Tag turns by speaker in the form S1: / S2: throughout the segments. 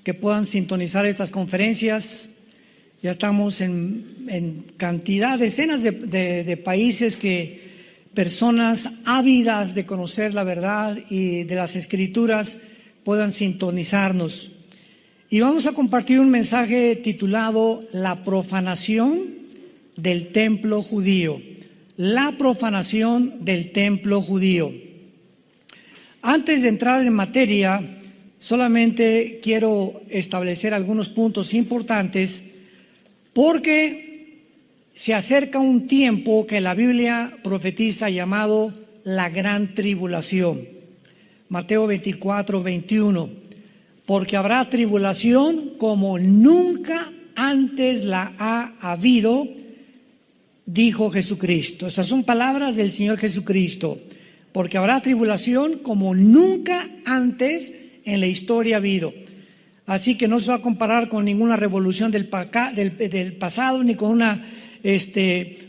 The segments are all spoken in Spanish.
S1: que puedan sintonizar estas conferencias. Ya estamos en cantidad, decenas de países personas ávidas de conocer la verdad y de las Escrituras puedan sintonizarnos. Y vamos a compartir un mensaje titulado La profanación del templo judío. La profanación del templo judío. Antes de entrar en materia, solamente quiero establecer algunos puntos importantes porque se acerca un tiempo que la Biblia profetiza llamado la gran tribulación. Mateo 24, 21. Porque habrá tribulación como nunca antes la ha habido, dijo Jesucristo. Estas son palabras del Señor Jesucristo. Porque habrá tribulación como nunca antes en la historia ha habido. Así que no se va a comparar con ninguna revolución del pasado, ni con una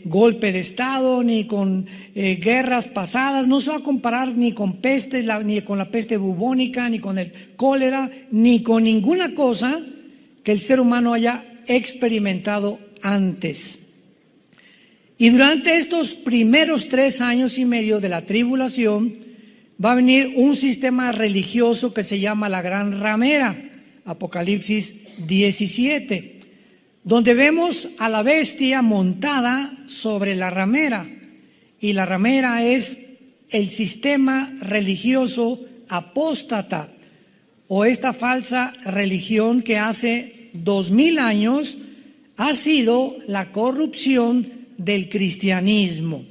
S1: golpe de Estado, ni con guerras pasadas. No se va a comparar ni con peste, ni con la peste bubónica, ni con el cólera, ni con ninguna cosa que el ser humano haya experimentado antes. Y durante estos primeros 3 años y medio de la tribulación va a venir un sistema religioso que se llama la Gran Ramera, Apocalipsis 17. Donde vemos a la bestia montada sobre la ramera, y la ramera es el sistema religioso apóstata, o esta falsa religión que hace 2000 años ha sido la corrupción del cristianismo.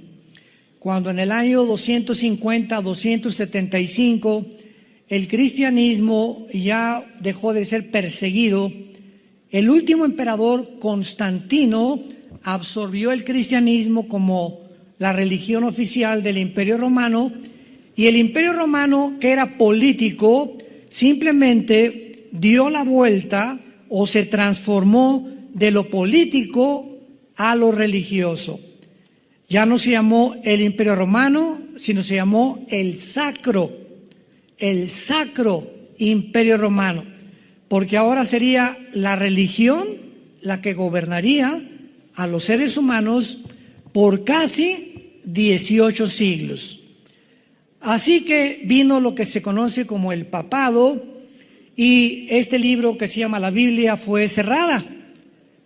S1: Cuando en el año 250-275 el cristianismo ya dejó de ser perseguido, el último emperador, Constantino, absorbió el cristianismo como la religión oficial del Imperio Romano, y el Imperio Romano, que era político, simplemente dio la vuelta o se transformó de lo político a lo religioso. Ya no se llamó el Imperio Romano, sino se llamó el Sacro Imperio Romano. Porque ahora sería la religión la que gobernaría a los seres humanos por casi 18 siglos. Así que vino lo que se conoce como el papado, y este libro que se llama la Biblia fue cerrada.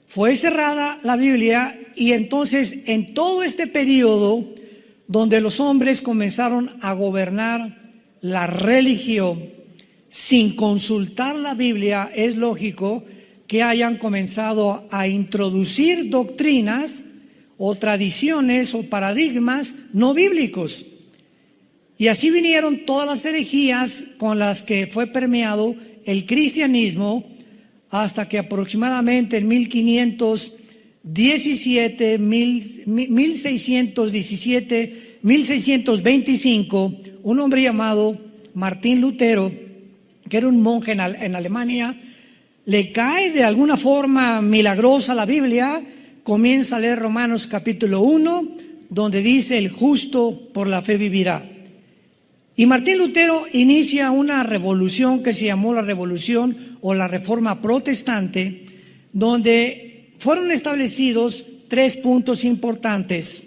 S1: Fue cerrada la Biblia, y entonces en todo este periodo donde los hombres comenzaron a gobernar la religión, sin consultar la Biblia, es lógico que hayan comenzado a introducir doctrinas o tradiciones o paradigmas no bíblicos. Y así vinieron todas las herejías con las que fue permeado el cristianismo, hasta que aproximadamente en 1517, 1617, 1625, un hombre llamado Martín Lutero, que era un monje en Alemania, le cae de alguna forma milagrosa la Biblia, comienza a leer Romanos capítulo 1, donde dice: el justo por la fe vivirá. Y Martín Lutero inicia una revolución que se llamó la Revolución o la Reforma Protestante, donde fueron establecidos 3 puntos importantes: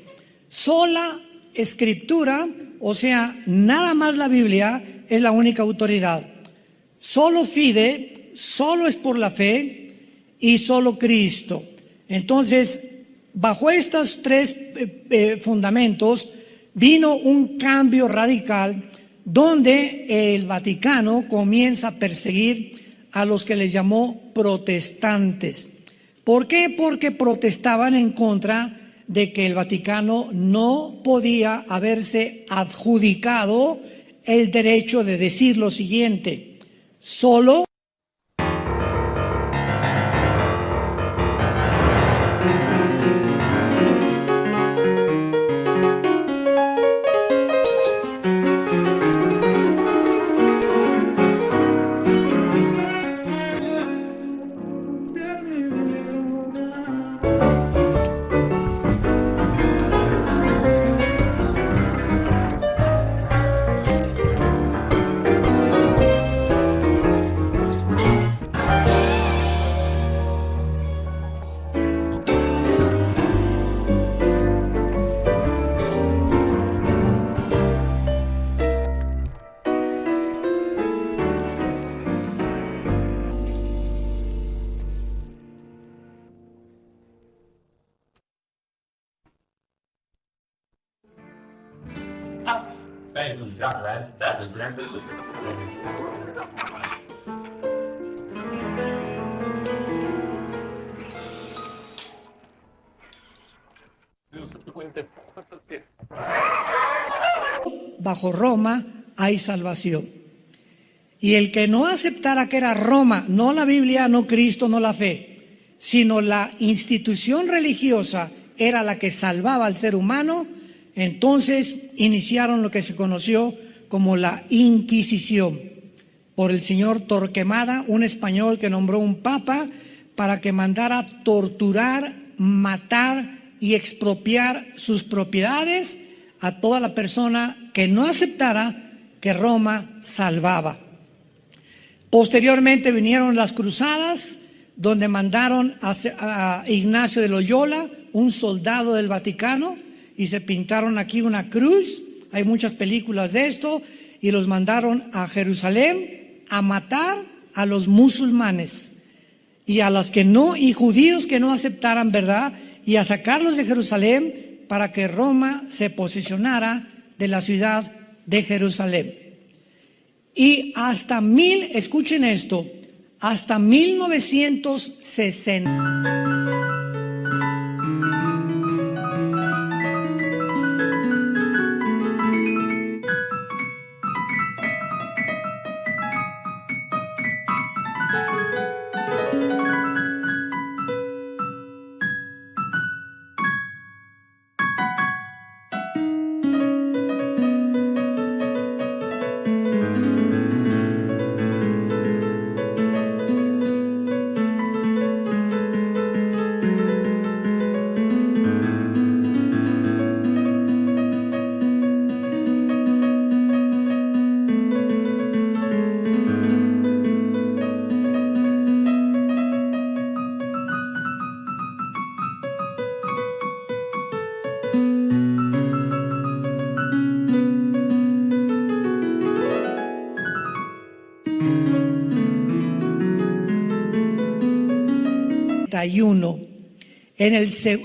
S1: sola escritura, o sea, nada más la Biblia es la única autoridad; solo fide, solo es por la fe; y solo Cristo. Entonces, bajo estos 3 fundamentos vino un cambio radical, donde el Vaticano comienza a perseguir a los que les llamó protestantes. ¿Por qué? Porque protestaban en contra de que el Vaticano no podía haberse adjudicado el derecho de decir lo siguiente: solo Bajo Roma hay salvación. Y el que no aceptara que era Roma, no la Biblia, no Cristo, no la fe, sino la institución religiosa era la que salvaba al ser humano, entonces iniciaron lo que se conoció como la Inquisición, por el señor Torquemada, un español que nombró un papa para que mandara torturar, matar y expropiar sus propiedades a toda la persona que no aceptara que Roma salvaba. Posteriormente vinieron las cruzadas, donde mandaron a Ignacio de Loyola, un soldado del Vaticano, y se pintaron aquí una cruz. Hay muchas películas de esto, y los mandaron a Jerusalén a matar a los musulmanes y a los que no, y judíos que no aceptaran, ¿verdad? Y a sacarlos de Jerusalén para que Roma se posesionara de la ciudad de Jerusalén. Y escuchen esto, hasta 1960.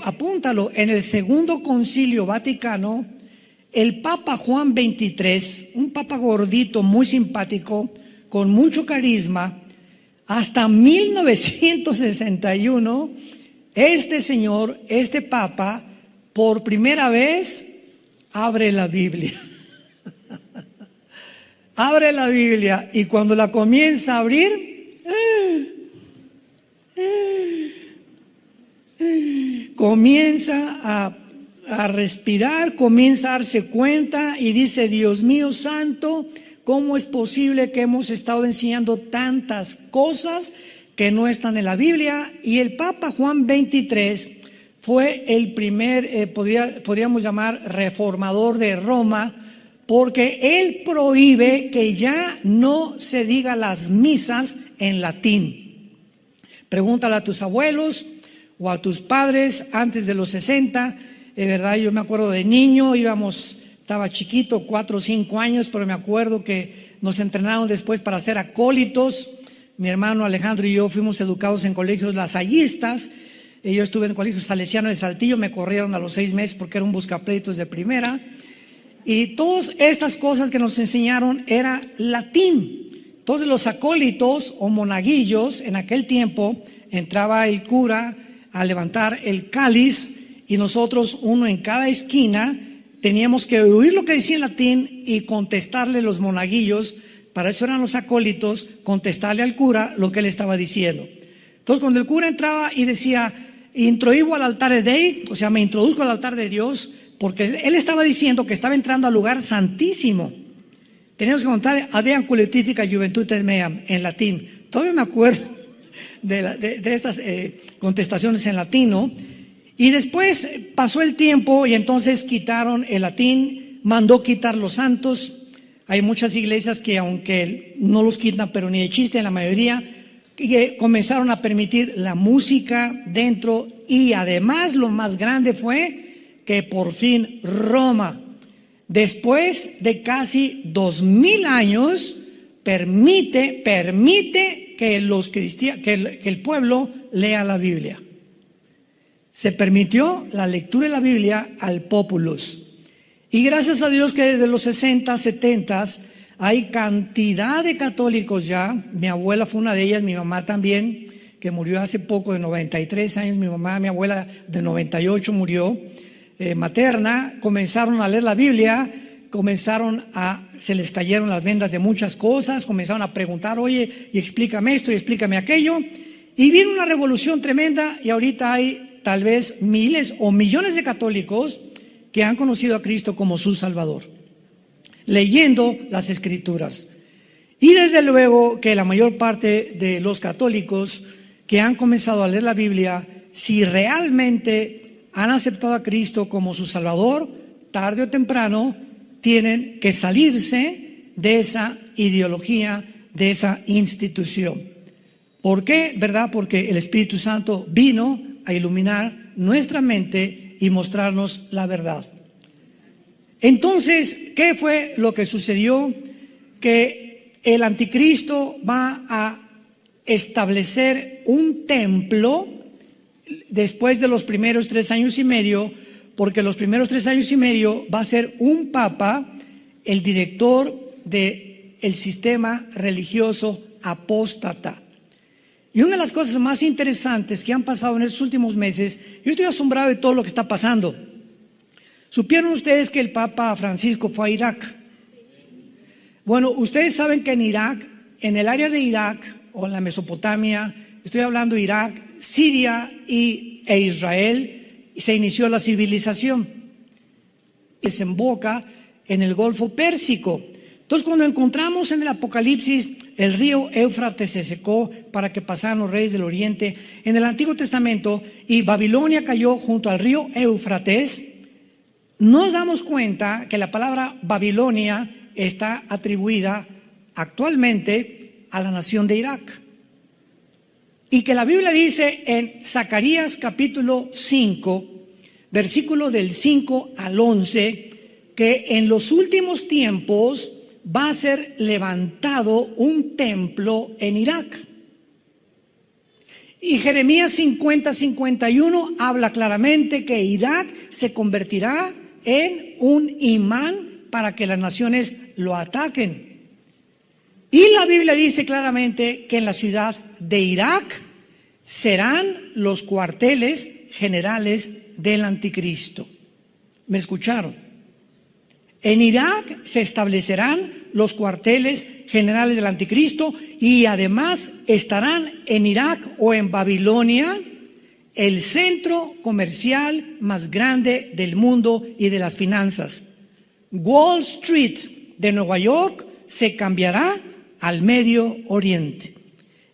S1: Apúntalo, en el Segundo Concilio Vaticano, el Papa Juan XXIII, un papa gordito, muy simpático, con mucho carisma, hasta 1961, este papa, por primera vez, abre la Biblia. Abre la Biblia, y cuando la comienza a abrir, comienza a respirar, comienza a darse cuenta y dice: Dios mío santo, ¿cómo es posible que hemos estado enseñando tantas cosas que no están en la Biblia? Y el Papa Juan XXIII fue el primer, podríamos llamar, reformador de Roma, porque él prohíbe que ya no se diga las misas en latín. Pregúntale a tus abuelos o a tus padres antes de los 60, ¿verdad? Yo me acuerdo de niño, estaba chiquito, 4 o 5 años, pero me acuerdo que nos entrenaron después para ser acólitos. Mi hermano Alejandro y yo fuimos educados en colegios lasallistas. Yo estuve en colegio salesiano de Saltillo, me corrieron a los 6 meses porque era un buscapleitos de primera. Y todas estas cosas que nos enseñaron era latín. Entonces los acólitos o monaguillos, en aquel tiempo entraba el cura a levantar el cáliz, y nosotros, uno en cada esquina, teníamos que oír lo que decía en latín y contestarle los monaguillos. Para eso eran los acólitos, contestarle al cura lo que él estaba diciendo. Entonces cuando el cura entraba y decía: introibo al altare Dei, o sea, me introduzco al altar de Dios, porque él estaba diciendo que estaba entrando al lugar santísimo. Teníamos que contar Adeam Collectifica Juventutem Meam en latín. Todavía me acuerdo de estas contestaciones en latino. Y después pasó el tiempo y entonces quitaron el latín, mandó quitar los santos. Hay muchas iglesias que, aunque no los quitan, pero ni de chiste, en la mayoría, que comenzaron a permitir la música dentro. Y además lo más grande fue que por fin Roma, después de casi 2000 años, permite que el pueblo lea la Biblia. Se permitió la lectura de la Biblia al populus. Y gracias a Dios que desde los 60, 70 hay cantidad de católicos ya. Mi abuela fue una de ellas, mi mamá también, que murió hace poco, de 93 años. Mi abuela de 98 murió, materna. Comenzaron a leer la Biblia, se les cayeron las vendas de muchas cosas, comenzaron a preguntar, oye, y explícame esto y explícame aquello. Y vino una revolución tremenda y ahorita hay tal vez miles o millones de católicos que han conocido a Cristo como su Salvador, leyendo las Escrituras. Y desde luego que la mayor parte de los católicos que han comenzado a leer la Biblia, si realmente han aceptado a Cristo como su Salvador, tarde o temprano tienen que salirse de esa ideología, de esa institución. ¿Por qué? ¿Verdad? Porque el Espíritu Santo vino a iluminar nuestra mente y mostrarnos la verdad. Entonces, ¿qué fue lo que sucedió? Que el anticristo va a establecer un templo después de los primeros 3 años y medio, porque los primeros 3 años y medio va a ser un papa, el director del sistema religioso apóstata. Y una de las cosas más interesantes que han pasado en estos últimos meses, yo estoy asombrado de todo lo que está pasando. ¿Supieron ustedes que el Papa Francisco fue a Irak? Bueno, ustedes saben que en Irak, en el área de Irak o en la Mesopotamia, estoy hablando de Irak, Siria e Israel, se inició la civilización. Desemboca en el Golfo Pérsico. Entonces, cuando encontramos en el Apocalipsis el río Éufrates se secó para que pasaran los reyes del oriente, en el Antiguo Testamento, y Babilonia cayó junto al río Éufrates, nos damos cuenta que la palabra Babilonia está atribuida actualmente a la nación de Irak. Y que la Biblia dice en Zacarías capítulo 5, versículo del 5 al 11, que en los últimos tiempos va a ser levantado un templo en Irak. Y Jeremías 50-51 habla claramente que Irak se convertirá en un imán para que las naciones lo ataquen. Y la Biblia dice claramente que en la ciudad de Irak serán los cuarteles generales del anticristo. ¿Me escucharon? En Irak se establecerán los cuarteles generales del anticristo y además estarán en Irak o en Babilonia el centro comercial más grande del mundo y de las finanzas. Wall Street de Nueva York se cambiará al Medio Oriente.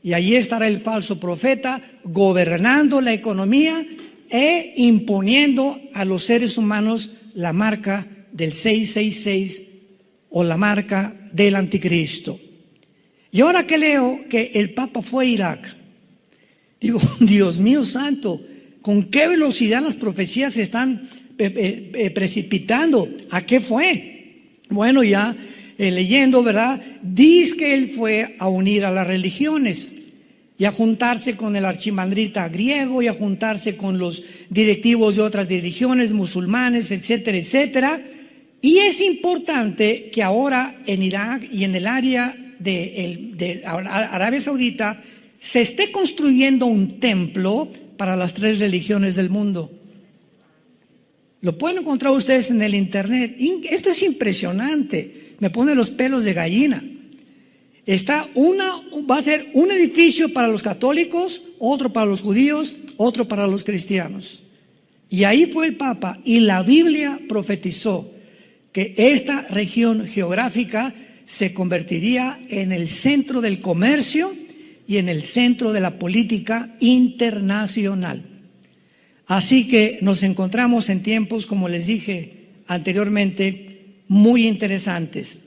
S1: Y allí estará el falso profeta gobernando la economía e imponiendo a los seres humanos la marca del 666 o la marca del anticristo. Y ahora que leo que el Papa fue a Irak, digo, Dios mío santo, ¿con qué velocidad las profecías se están precipitando? ¿A qué fue? Bueno, ya leyendo, ¿verdad? Dice que él fue a unir a las religiones y a juntarse con el archimandrita griego y a juntarse con los directivos de otras religiones, musulmanes, etcétera, etcétera. Y es importante que ahora en Irak y en el área de Arabia Saudita se esté construyendo un templo para las 3 religiones del mundo. Lo pueden encontrar ustedes en el internet. Esto es impresionante, me pone los pelos de gallina. Va a ser un edificio para los católicos, otro para los judíos, otro para los cristianos. Y ahí fue el Papa y la Biblia profetizó que esta región geográfica se convertiría en el centro del comercio y en el centro de la política internacional. Así que nos encontramos en tiempos, como les dije anteriormente, muy interesantes.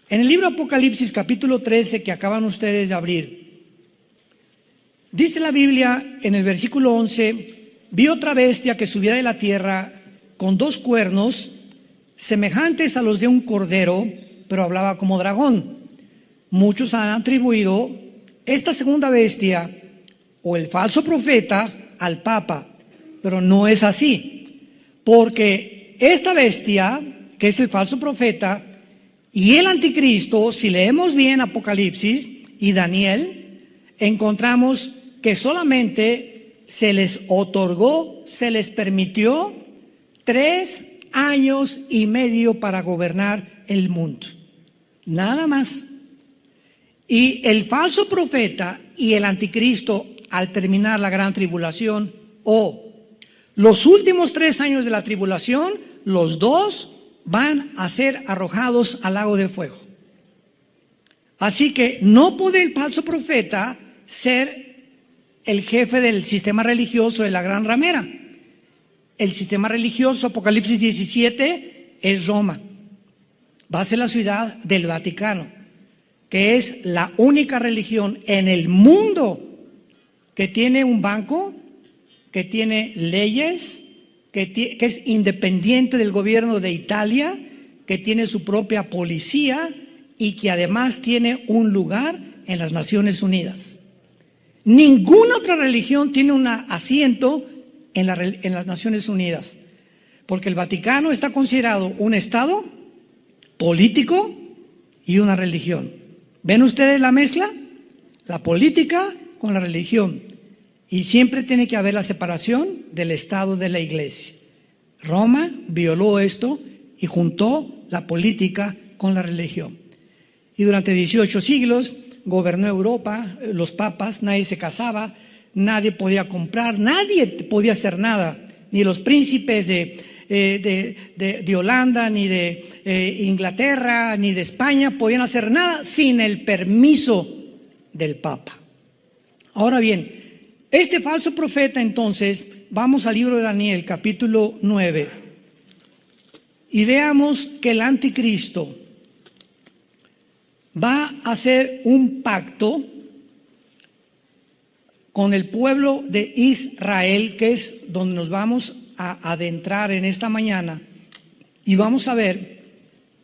S1: En el libro Apocalipsis capítulo 13 que acaban ustedes de abrir, dice la Biblia en el versículo 11, vi otra bestia que subía de la tierra con 2 cuernos semejantes a los de un cordero, pero hablaba como dragón. Muchos han atribuido esta segunda bestia o el falso profeta al Papa, pero no es así, porque esta bestia que es el falso profeta, y el anticristo. Si leemos bien Apocalipsis y Daniel, encontramos que solamente se les otorgó, se les permitió 3 años y medio para gobernar el mundo. Nada más. Y el falso profeta y el anticristo, al terminar la gran tribulación, o los últimos 3 años de la tribulación, los dos van a ser arrojados al lago de fuego. Así que no puede el falso profeta ser el jefe del sistema religioso de la gran ramera. El sistema religioso, Apocalipsis 17, es Roma. Va a ser la ciudad del Vaticano, que es la única religión en el mundo que tiene un banco, que tiene leyes, que es independiente del gobierno de Italia, que tiene su propia policía y que además tiene un lugar en las Naciones Unidas. Ninguna otra religión tiene un asiento en las Naciones Unidas, porque el Vaticano está considerado un Estado político y una religión. ¿Ven ustedes la mezcla? La política con la religión. Y siempre tiene que haber la separación del Estado de la Iglesia. Roma violó esto y juntó la política con la religión. Y durante 18 siglos gobernó Europa, los papas, nadie se casaba, nadie podía comprar, nadie podía hacer nada, ni los príncipes de Holanda, ni de Inglaterra, ni de España podían hacer nada sin el permiso del Papa. Ahora bien, este falso profeta, entonces, vamos al libro de Daniel, capítulo 9, y veamos que el anticristo va a hacer un pacto con el pueblo de Israel, que es donde nos vamos a adentrar en esta mañana, y vamos a ver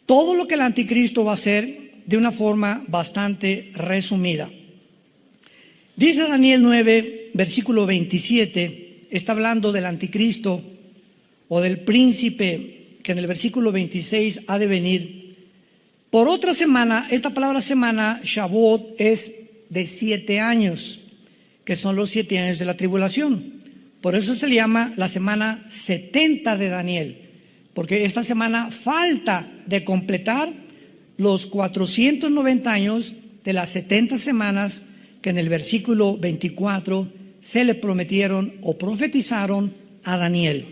S1: todo lo que el anticristo va a hacer de una forma bastante resumida. Dice Daniel 9, versículo 27, está hablando del anticristo o del príncipe que en el versículo 26 ha de venir. Por otra semana, esta palabra semana, Shavuot, es de 7 años, que son los 7 años de la tribulación. Por eso se le llama la semana 70 de Daniel, porque esta semana falta de completar los 490 años de las 70 semanas que en el versículo 24 se le prometieron o profetizaron a Daniel.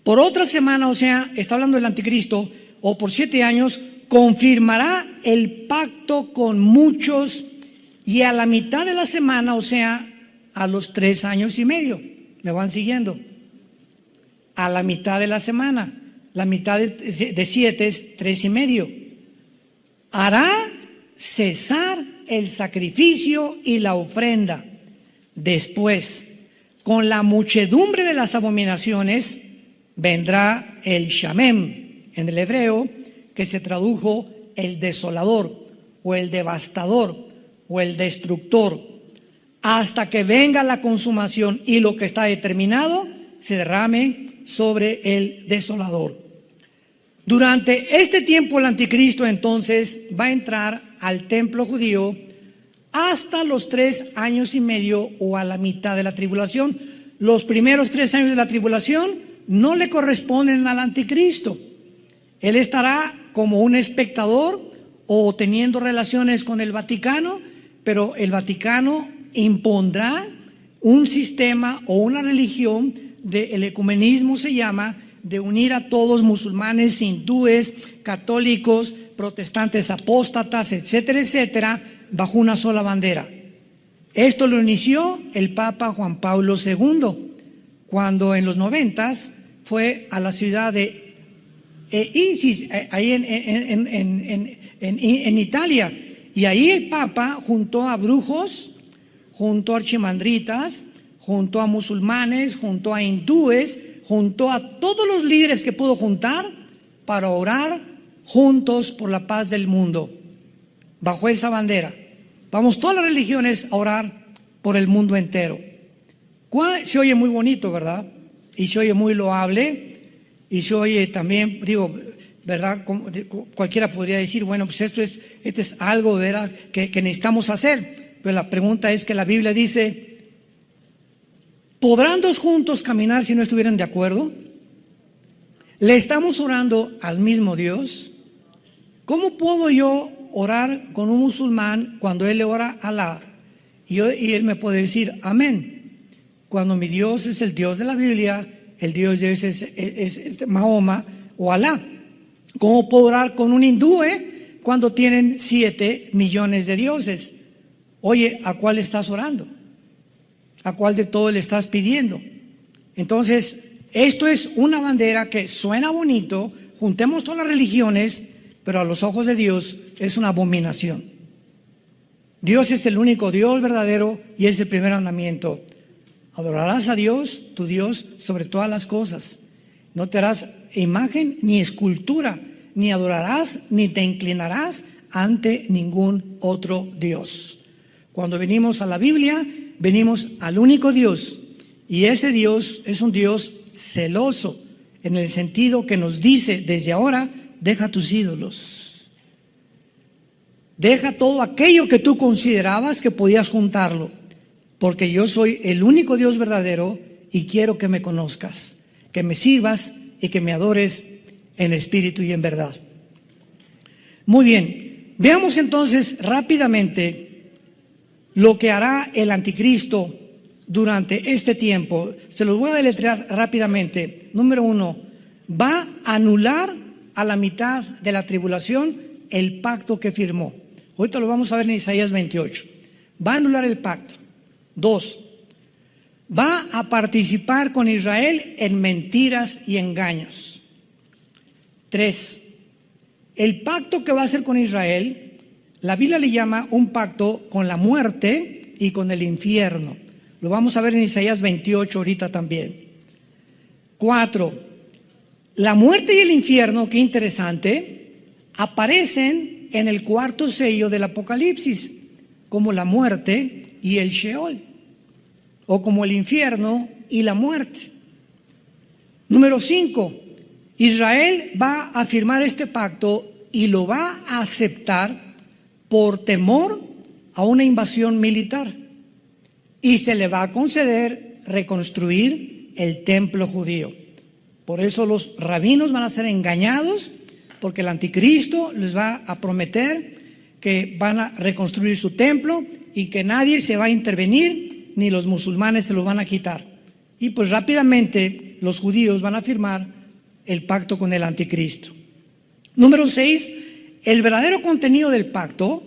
S1: Por otra semana, o sea, está hablando del anticristo, o por 7 años, confirmará el pacto con muchos, y a la mitad de la semana, o sea, a los 3 años y medio, ¿me van siguiendo? A la mitad de la semana, la mitad de 7 es 3 y medio. Hará cesar el sacrificio y la ofrenda. Después, con la muchedumbre de las abominaciones, vendrá el Shamem, en el hebreo, que se tradujo el desolador, o el devastador, o el destructor, hasta que venga la consumación y lo que está determinado se derrame sobre el desolador. Durante este tiempo el anticristo entonces va a entrar al templo judío hasta los 3 años y medio o a la mitad de la tribulación. Los primeros 3 años de la tribulación no le corresponden al anticristo. Él estará como un espectador o teniendo relaciones con el Vaticano, pero el Vaticano impondrá un sistema o una religión el ecumenismo se llama, de unir a todos, musulmanes, hindúes, católicos, protestantes, apóstatas, etcétera, etcétera, bajo una sola bandera. Esto lo inició el Papa Juan Pablo II, cuando en los 90s fue a la ciudad de Isis, ahí en Italia, y ahí el Papa juntó a brujos, juntó a archimandritas, juntó a musulmanes, juntó a hindúes, juntó a todos los líderes que pudo juntar para orar juntos por la paz del mundo, bajo esa bandera. Vamos todas las religiones a orar por el mundo entero. Se oye muy bonito, ¿verdad? Y se oye muy loable, y se oye también, ¿verdad? Cualquiera podría decir, bueno, pues esto es algo, ¿verdad?, que necesitamos hacer. Pero la pregunta es que la Biblia dice, ¿podrán dos juntos caminar si no estuvieran de acuerdo? ¿Le estamos orando al mismo Dios? ¿Cómo puedo yo orar con un musulmán cuando él le ora a Alá? Y él me puede decir, amén. Cuando mi Dios es el Dios de la Biblia, el Dios de ese es Mahoma o Alá. ¿Cómo puedo orar con un hindú cuando tienen 7 millones de dioses? Oye, ¿a cuál estás orando? ¿A cuál de todos le estás pidiendo? Entonces, esto es una bandera que suena bonito, juntemos todas las religiones, pero a los ojos de Dios es una abominación. Dios es el único Dios verdadero y es el primer mandamiento. Adorarás a Dios, tu Dios, sobre todas las cosas. No te harás imagen ni escultura, ni adorarás ni te inclinarás ante ningún otro Dios. Cuando venimos a la Biblia, venimos al único Dios, y ese Dios es un Dios celoso, en el sentido que nos dice desde ahora, deja tus ídolos. Deja todo aquello que tú considerabas que podías juntarlo, porque yo soy el único Dios verdadero y quiero que me conozcas, que me sirvas y que me adores en espíritu y en verdad. Muy bien, veamos entonces rápidamente lo que hará el anticristo durante este tiempo. Se los voy a deletrear rápidamente. Número 1, va a anular a la mitad de la tribulación el pacto que firmó. Ahorita lo vamos a ver en Isaías 28. Va a anular el pacto. 2, va a participar con Israel en mentiras y engaños. 3, el pacto que va a hacer con Israel, la Biblia le llama un pacto con la muerte y con el infierno. Lo vamos a ver en Isaías 28 ahorita también. 4, la muerte y el infierno, qué interesante, aparecen en el cuarto sello del Apocalipsis, como la muerte y el Sheol, o como el infierno y la muerte. Número 5, Israel va a firmar este pacto y lo va a aceptar por temor a una invasión militar, y se le va a conceder reconstruir el templo judío. Por eso los rabinos van a ser engañados, porque el anticristo les va a prometer que van a reconstruir su templo y que nadie se va a intervenir, ni los musulmanes se lo van a quitar. Y pues rápidamente los judíos van a firmar el pacto con el anticristo. Número 6, el verdadero contenido del pacto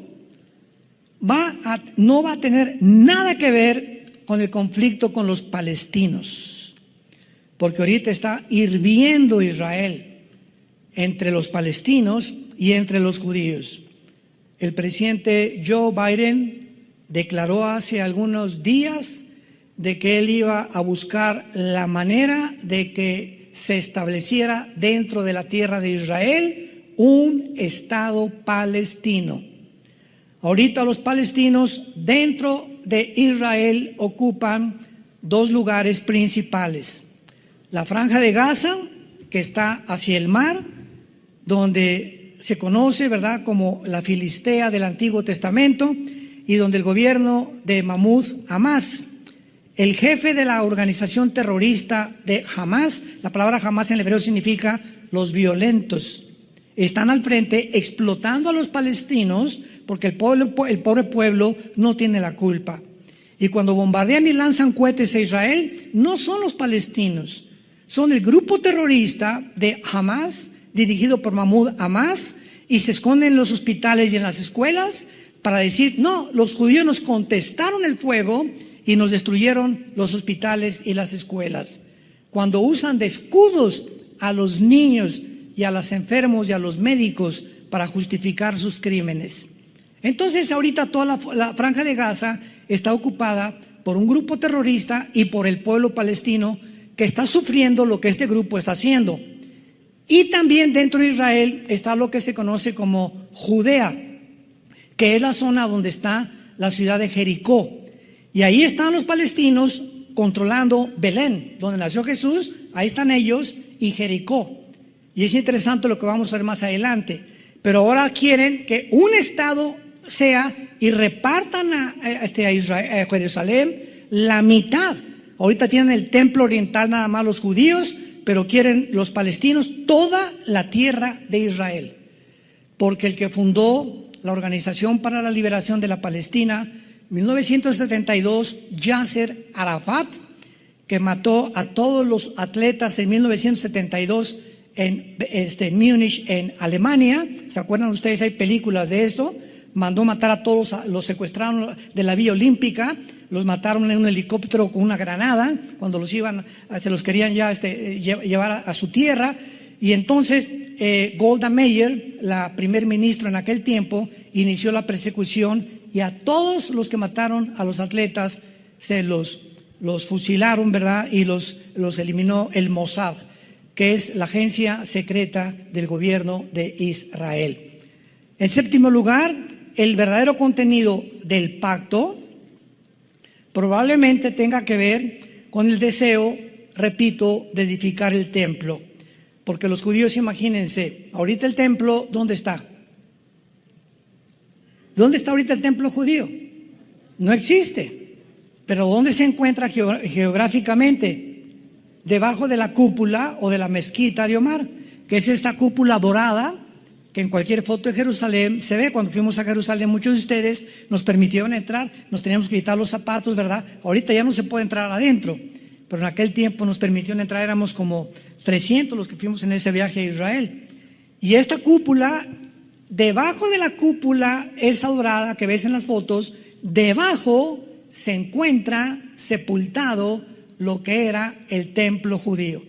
S1: no va a tener nada que ver con el conflicto con los palestinos, porque ahorita está hirviendo Israel entre los palestinos y entre los judíos. El presidente Joe Biden declaró hace algunos días de que él iba a buscar la manera de que se estableciera dentro de la tierra de Israel un Estado palestino. Ahorita los palestinos dentro de Israel ocupan 2 lugares principales. La Franja de Gaza, que está hacia el mar, donde se conoce, ¿verdad?, como la Filistea del Antiguo Testamento, y donde el gobierno de Mahmoud Abbas, el jefe de la organización terrorista de Hamas, la palabra Hamas en hebreo significa los violentos, están al frente explotando a los palestinos porque el pobre pueblo no tiene la culpa. Y cuando bombardean y lanzan cohetes a Israel, no son los palestinos, son el grupo terrorista de Hamas, dirigido por Mahmoud Abbas, y se esconden en los hospitales y en las escuelas para decir, no, los judíos nos contestaron el fuego y nos destruyeron los hospitales y las escuelas. Cuando usan de escudos a los niños y a los enfermos y a los médicos para justificar sus crímenes. Entonces ahorita toda la Franja de Gaza está ocupada por un grupo terrorista y por el pueblo palestino que está sufriendo lo que este grupo está haciendo. Y también dentro de Israel está lo que se conoce como Judea, que es la zona donde está la ciudad de Jericó. Y ahí están los palestinos controlando Belén, donde nació Jesús, ahí están ellos, y Jericó. Y es interesante lo que vamos a ver más adelante. Pero ahora quieren que un estado sea y repartan a Israel, a Jerusalén la mitad. Ahorita tienen el templo oriental nada más los judíos, pero quieren los palestinos toda la tierra de Israel. Porque el que fundó la Organización para la Liberación de la Palestina, en 1972, Yasser Arafat, que mató a todos los atletas en 1972 en Múnich, en Alemania. ¿Se acuerdan ustedes? Hay películas de esto. Mandó matar a todos, los secuestraron de la Vía Olímpica, los mataron en un helicóptero con una granada, cuando los iban, se los querían ya llevar a su tierra. Y entonces Golda Meir, la primer ministro en aquel tiempo, inició la persecución y a todos los que mataron a los atletas se los fusilaron, ¿verdad? Y los eliminó el Mossad, que es la agencia secreta del gobierno de Israel. En séptimo lugar, el verdadero contenido del pacto probablemente tenga que ver con el deseo, repito, de edificar el templo. Porque los judíos, imagínense, ahorita el templo, ¿dónde está? ¿Dónde está ahorita el templo judío? No existe. Pero ¿dónde se encuentra geográficamente? Debajo de la cúpula o de la mezquita de Omar, que es esta cúpula dorada que en cualquier foto de Jerusalén se ve. Cuando fuimos a Jerusalén, muchos de ustedes nos permitieron entrar, nos teníamos que quitar los zapatos, ¿verdad? Ahorita ya no se puede entrar adentro, pero en aquel tiempo nos permitieron entrar, éramos como 300 los que fuimos en ese viaje a Israel. Y esta cúpula, debajo de la cúpula esa dorada que ves en las fotos, debajo se encuentra sepultado lo que era el templo judío,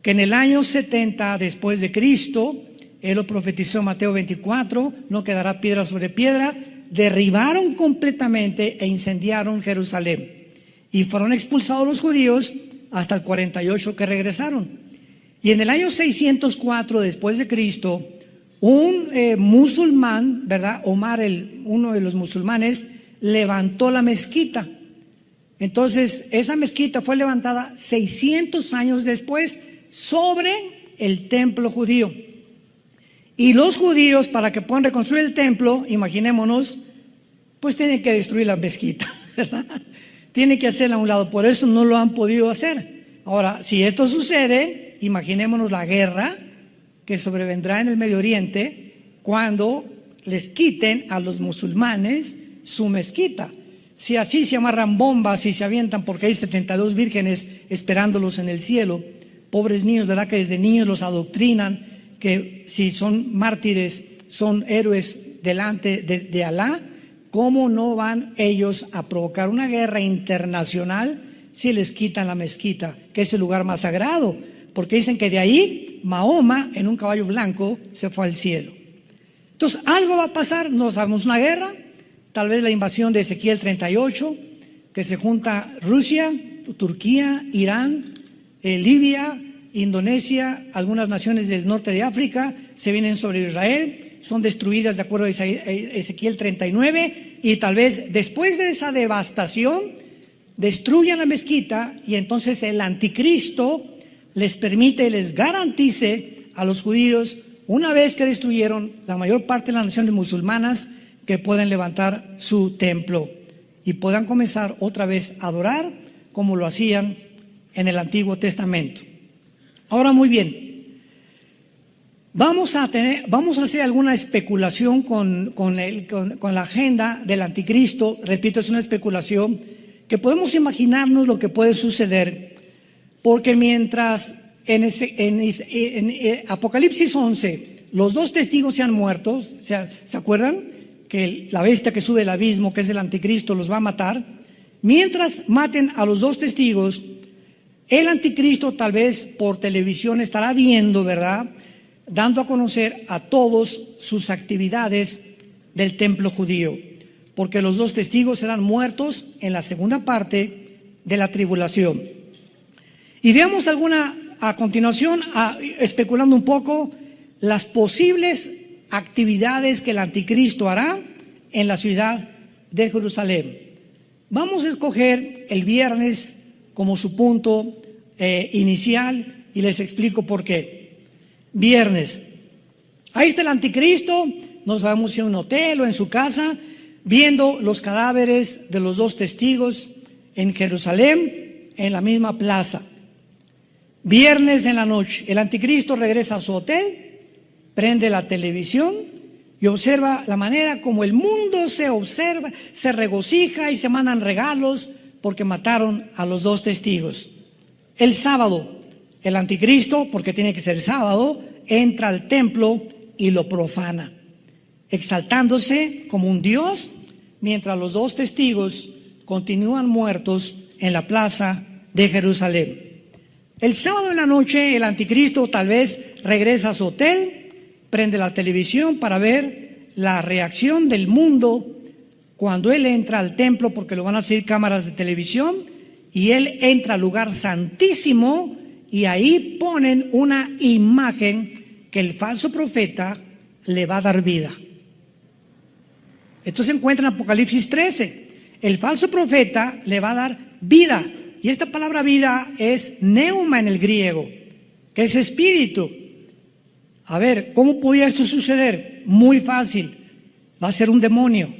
S1: que en el año 70 después de Cristo, él lo profetizó en Mateo 24, no quedará piedra sobre piedra, derribaron completamente e incendiaron Jerusalén. Y fueron expulsados los judíos hasta el 48 que regresaron. Y en el año 604 después de Cristo, un musulmán, ¿verdad? Omar, uno de los musulmanes, levantó la mezquita. Entonces, esa mezquita fue levantada 600 años después sobre el templo judío. Y los judíos, para que puedan reconstruir el templo, imaginémonos, pues tienen que destruir la mezquita, ¿verdad? Tienen que hacerla a un lado, por eso no lo han podido hacer. Ahora, si esto sucede, imaginémonos la guerra que sobrevendrá en el Medio Oriente cuando les quiten a los musulmanes su mezquita. Si así se amarran bombas y se avientan, porque hay 72 vírgenes esperándolos en el cielo, pobres niños, ¿verdad? Que desde niños los adoctrinan, que si son mártires, son héroes delante de Alá. ¿Cómo no van ellos a provocar una guerra internacional si les quitan la mezquita, que es el lugar más sagrado? Porque dicen que de ahí Mahoma en un caballo blanco se fue al cielo. Entonces algo va a pasar, nos sabemos, una guerra, tal vez la invasión de Ezequiel 38, que se junta Rusia, Turquía, Irán, Libia, Indonesia, algunas naciones del norte de África se vienen sobre Israel, son destruidas de acuerdo a Ezequiel 39, y tal vez después de esa devastación destruyan la mezquita y entonces el anticristo les permite, les garantice a los judíos, una vez que destruyeron la mayor parte de las naciones musulmanas, que pueden levantar su templo y puedan comenzar otra vez a adorar como lo hacían en el Antiguo Testamento. Ahora, muy bien, vamos a hacer alguna especulación con la agenda del anticristo. Repito, es una especulación que podemos imaginarnos lo que puede suceder, porque mientras en Apocalipsis 11 los dos testigos se han muerto, ¿se acuerdan? Que la bestia que sube del abismo, que es el anticristo, los va a matar. Mientras maten a los dos testigos, el anticristo tal vez por televisión estará viendo, ¿verdad?, dando a conocer a todos sus actividades del templo judío, porque los dos testigos serán muertos en la segunda parte de la tribulación. Y veamos a continuación, especulando un poco, las posibles actividades que el anticristo hará en la ciudad de Jerusalén. Vamos a escoger el viernes como su punto inicial y les explico por qué. viernes. Ahí está el anticristo, no sabemos si en un hotel o en su casa, viendo los cadáveres de los 2 testigos en Jerusalén, en la misma plaza. Viernes en la noche, el anticristo regresa a su hotel, prende la televisión y observa la manera como el mundo se regocija y se mandan regalos porque mataron a los 2 testigos. El sábado, el anticristo, porque tiene que ser sábado, entra al templo y lo profana, exaltándose como un dios, mientras los 2 testigos continúan muertos en la plaza de Jerusalén. El sábado en la noche, el anticristo tal vez regresa a su hotel, prende la televisión para ver la reacción del mundo cuando él entra al templo, porque lo van a seguir cámaras de televisión, y él entra al lugar santísimo y ahí ponen una imagen que el falso profeta le va a dar vida. Esto se encuentra en Apocalipsis 13. El falso profeta le va a dar vida. Y esta palabra vida es neuma en el griego, que es espíritu. A ver, ¿cómo podía esto suceder? Muy fácil. Va a ser un demonio,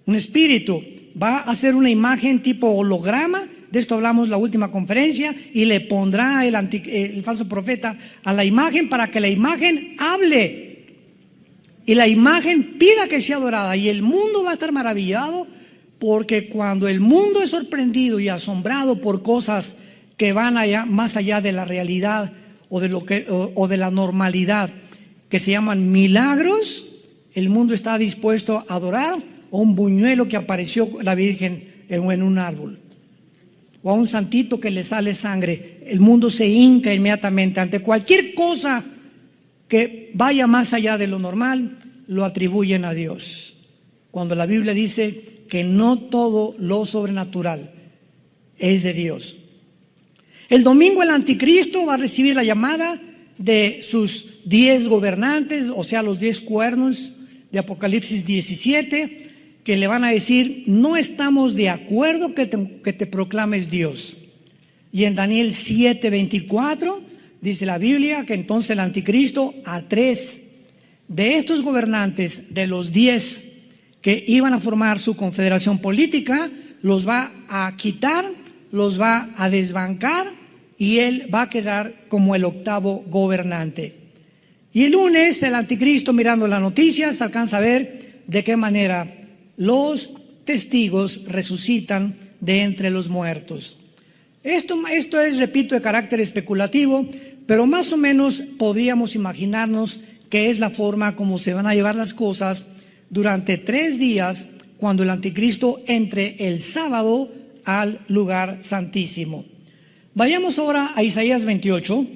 S1: un espíritu. Va a hacer una imagen tipo holograma. De esto hablamos en la última conferencia. Y le pondrá el falso profeta a la imagen para que la imagen hable. Y la imagen pida que sea adorada. Y el mundo va a estar maravillado, porque cuando el mundo es sorprendido y asombrado por cosas que van allá, más allá de la realidad o de la normalidad, que se llaman milagros, el mundo está dispuesto a adorar a un buñuelo que apareció la Virgen en un árbol, o a un santito que le sale sangre. El mundo se hinca inmediatamente ante cualquier cosa que vaya más allá de lo normal, lo atribuyen a Dios, cuando la Biblia dice que no todo lo sobrenatural es de Dios. El domingo el anticristo va a recibir la llamada de sus 10 gobernantes, o sea, los 10 cuernos de Apocalipsis 17, que le van a decir: no estamos de acuerdo que te proclames Dios. Y en Daniel 7:24 dice la Biblia que entonces el anticristo a 3 de estos gobernantes, de los 10 que iban a formar su confederación política, los va a quitar, los va a desbancar, y él va a quedar como el 8º gobernante. Y el lunes el anticristo, mirando las noticias, alcanza a ver de qué manera los testigos resucitan de entre los muertos. Esto es, repito, de carácter especulativo, pero más o menos podríamos imaginarnos que es la forma como se van a llevar las cosas durante 3 días, cuando el anticristo entre el sábado al lugar santísimo. Vayamos ahora a Isaías 28,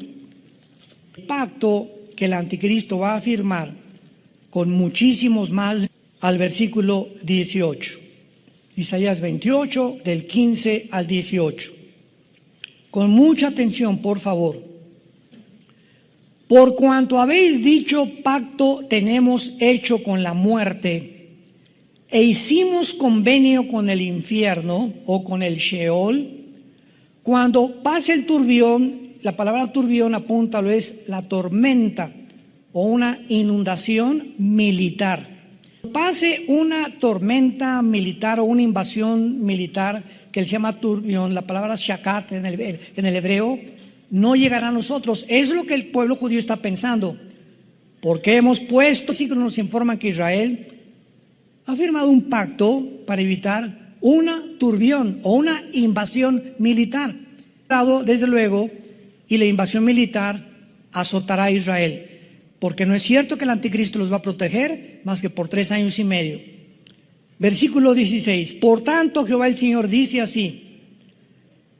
S1: el pacto que el anticristo va a firmar con muchísimos más, al versículo 18. Isaías 28, del 15 al 18. Con mucha atención, por favor. Por cuanto habéis dicho: pacto tenemos hecho con la muerte, e hicimos convenio con el infierno, o con el Sheol. Cuando pase el turbión, la palabra turbión apunta, lo es la tormenta o una inundación militar. Pase una tormenta militar o una invasión militar que se llama turbión, la palabra shakat en el hebreo, no llegará a nosotros. Es lo que el pueblo judío está pensando. Porque hemos puesto, así que nos informan que Israel ha firmado un pacto para evitar una turbión o una invasión militar. Desde luego, y la invasión militar azotará a Israel, porque no es cierto que el anticristo los va a proteger más que por 3 años y medio. Versículo 16. Por tanto, Jehová el Señor dice así: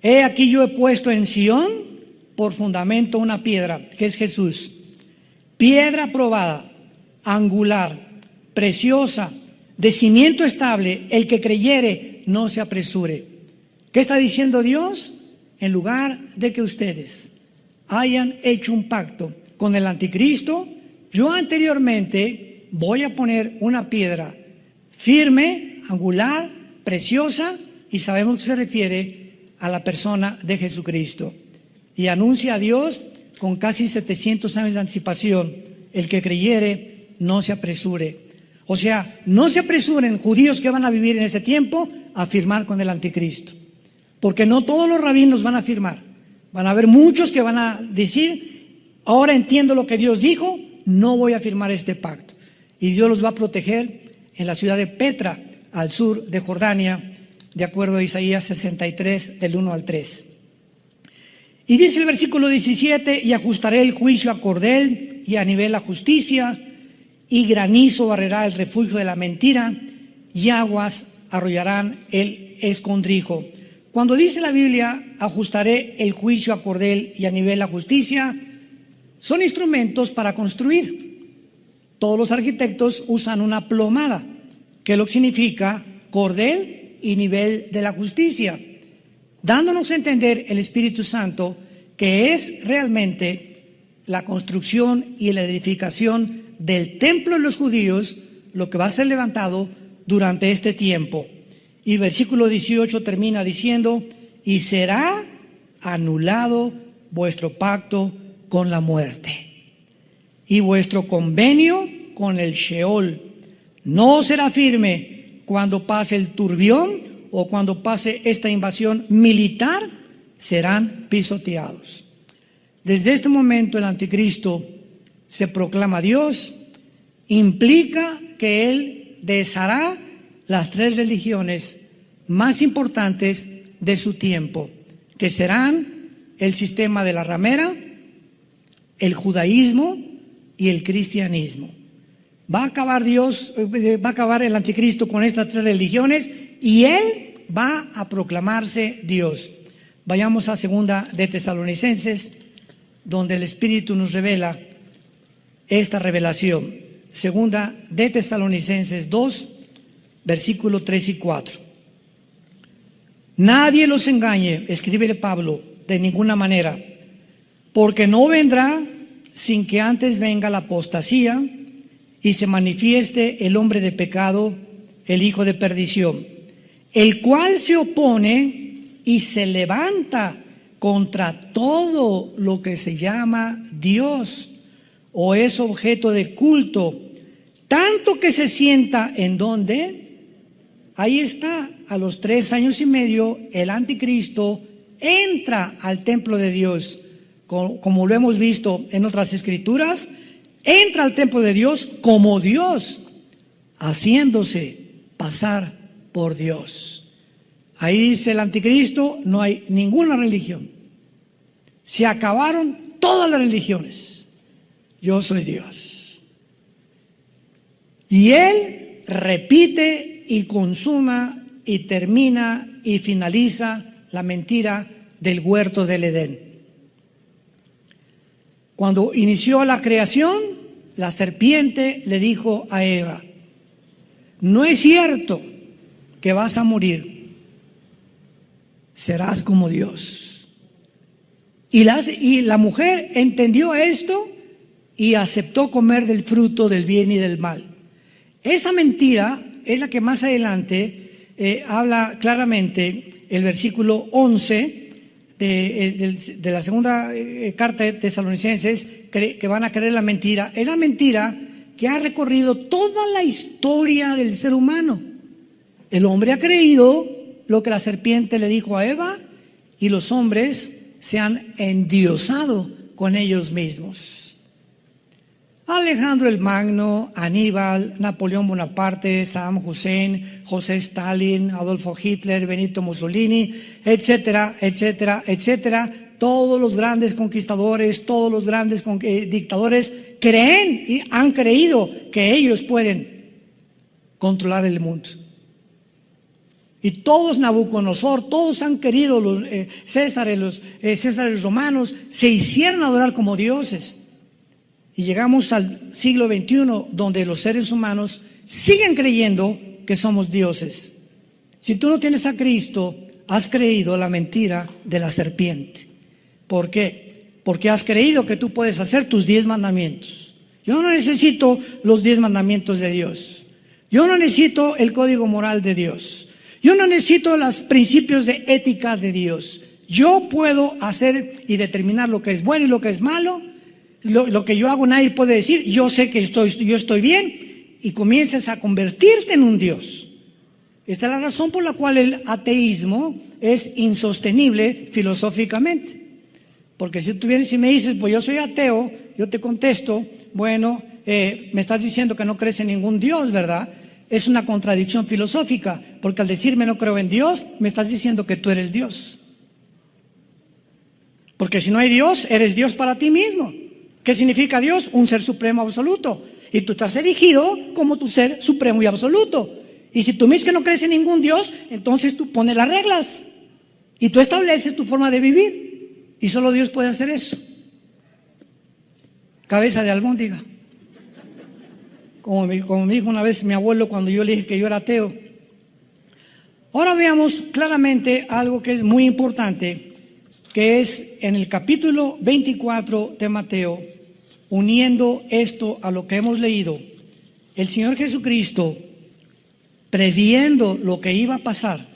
S1: he aquí yo he puesto en Sión por fundamento una piedra, que es Jesús, piedra probada, angular, preciosa, de cimiento estable. El que creyere no se apresure. ¿Qué está diciendo Dios? En lugar de que ustedes hayan hecho un pacto con el anticristo, yo anteriormente voy a poner una piedra firme, angular, preciosa, y sabemos que se refiere a la persona de Jesucristo. Y anuncia a Dios con casi 700 años de anticipación, el que creyere no se apresure. O sea, no se apresuren judíos que van a vivir en ese tiempo a firmar con el anticristo, porque no todos los rabinos van a firmar. Van a haber muchos que van a decir: ahora entiendo lo que Dios dijo, no voy a firmar este pacto. Y Dios los va a proteger en la ciudad de Petra, al sur de Jordania, de acuerdo a Isaías 63, del 1 al 3. Y dice el versículo 17: y ajustaré el juicio a cordel y a nivel la justicia, y granizo barrerá el refugio de la mentira, y aguas arrollarán el escondrijo. Cuando dice la Biblia, ajustaré el juicio a cordel y a nivel la justicia, son instrumentos para construir. Todos los arquitectos usan una plomada, que lo que significa cordel y nivel de la justicia, dándonos a entender el Espíritu Santo que es realmente la construcción y la edificación del templo de los judíos lo que va a ser levantado durante este tiempo. Y versículo 18 termina diciendo: y será anulado vuestro pacto con la muerte y vuestro convenio con el Sheol. No será firme cuando pase el turbión o cuando pase esta invasión militar, serán pisoteados. Desde este momento el anticristo se proclama Dios, implica que él deshará las tres religiones más importantes de su tiempo, que serán el sistema de la ramera, el judaísmo y el cristianismo. Va a acabar el anticristo con estas tres religiones y él va a proclamarse Dios. Vayamos a 2 de Tesalonicenses, donde el Espíritu nos revela esta revelación. 2 de Tesalonicenses 2, versículos 3 y 4. Nadie los engañe, escribe Pablo, de ninguna manera, porque no vendrá sin que antes venga la apostasía y se manifieste el hombre de pecado, el hijo de perdición, el cual se opone y se levanta contra todo lo que se llama Dios o es objeto de culto, tanto que se sienta en donde. Ahí está, a los 3 años y medio, el anticristo entra al templo de Dios, como lo hemos visto en otras escrituras, entra al templo de Dios como Dios, haciéndose pasar por Dios. Ahí dice el anticristo: no hay ninguna religión. Se acabaron todas las religiones. Yo soy Dios. Y él repite y consuma y termina y finaliza la mentira del huerto del Edén. Cuando inició la creación, la serpiente le dijo a Eva: no es cierto que vas a morir, serás como Dios. Y la mujer entendió esto y aceptó comer del fruto del bien y del mal. Esa mentira es la que más adelante habla claramente el versículo 11 de la segunda carta de Tesalonicenses, que van a creer la mentira. Es la mentira que ha recorrido toda la historia del ser humano. El hombre ha creído lo que la serpiente le dijo a Eva y los hombres se han endiosado con ellos mismos. Alejandro el Magno, Aníbal, Napoleón Bonaparte, Saddam Hussein, José Stalin, Adolfo Hitler, Benito Mussolini, etcétera, etcétera, etcétera. Todos los grandes conquistadores, todos los grandes dictadores creen y han creído que ellos pueden controlar el mundo. Y todos, Nabucodonosor, todos han querido, los Césares romanos, se hicieron adorar como dioses. Y llegamos al siglo XXI, donde los seres humanos siguen creyendo que somos dioses. Si tú no tienes a Cristo, has creído la mentira de la serpiente. ¿Por qué? Porque has creído que tú puedes hacer tus 10 mandamientos. Yo no necesito los 10 mandamientos de Dios. Yo no necesito el código moral de Dios. Yo no necesito los principios de ética de Dios. Yo puedo hacer y determinar lo que es bueno y lo que es malo. Lo que yo hago nadie puede decir, yo sé que yo estoy bien, y comienzas a convertirte en un Dios. Esta es la razón por la cual el ateísmo es insostenible filosóficamente. Porque si tú vienes y me dices, pues yo soy ateo, yo te contesto, bueno, me estás diciendo que no crees en ningún Dios, ¿verdad? Es una contradicción filosófica, porque al decirme no creo en Dios, me estás diciendo que tú eres Dios. Porque si no hay Dios, eres Dios para ti mismo. ¿Qué significa Dios? Un ser supremo absoluto. Y tú estás erigido como tu ser supremo y absoluto. Y si tú me dices que no crees en ningún Dios, entonces tú pones las reglas y tú estableces tu forma de vivir. Y solo Dios puede hacer eso. Cabeza de albóndiga. Como me dijo una vez mi abuelo cuando yo le dije que yo era ateo. Ahora veamos claramente algo que es muy importante, que es en el capítulo 24 de Mateo, uniendo esto a lo que hemos leído. El Señor Jesucristo, previendo lo que iba a pasar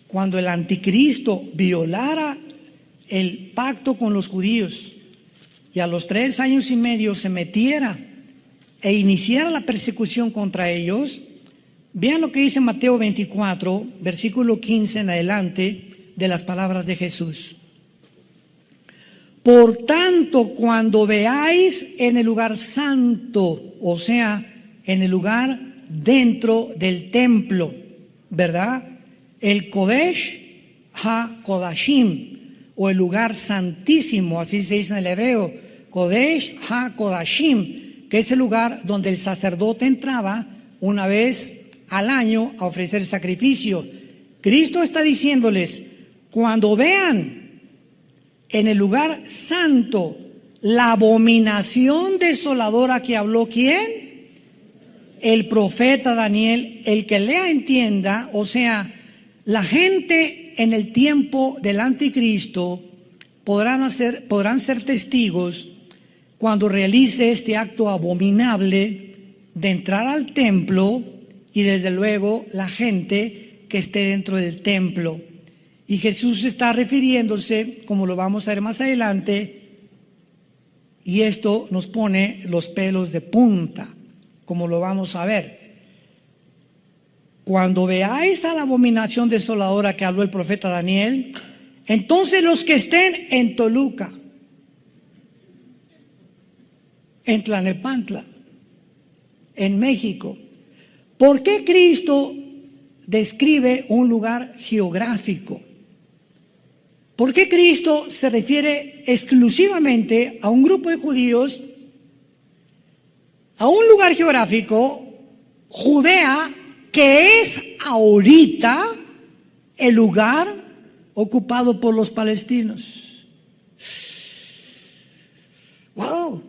S1: cuando el anticristo violara el pacto con los judíos y a los 3 años y medio se metiera e iniciara la persecución contra ellos. Vean lo que dice Mateo 24, versículo 15 en adelante, de las palabras de Jesús. Por tanto, cuando veáis en el lugar santo, o sea, en el lugar dentro del templo, ¿verdad? El Kodesh HaKodashim, o el lugar santísimo, así se dice en el hebreo, Kodesh HaKodashim, que es el lugar donde el sacerdote entraba una vez al año a ofrecer sacrificio. Cristo está diciéndoles, cuando vean en el lugar santo la abominación desoladora que habló, ¿quién? El profeta Daniel. El que lea entienda, o sea, la gente en el tiempo del anticristo podrán ser testigos cuando realice este acto abominable de entrar al templo, y desde luego la gente que esté dentro del templo. Y Jesús está refiriéndose, como lo vamos a ver más adelante, y esto nos pone los pelos de punta, como lo vamos a ver. Cuando veáis a la abominación desoladora que habló el profeta Daniel, entonces los que estén en Toluca, en Tlalnepantla, en México. ¿Por qué Cristo describe un lugar geográfico? ¿Por qué Cristo se refiere exclusivamente a un grupo de judíos, a un lugar geográfico, Judea, que es ahorita el lugar ocupado por los palestinos? ¡Wow!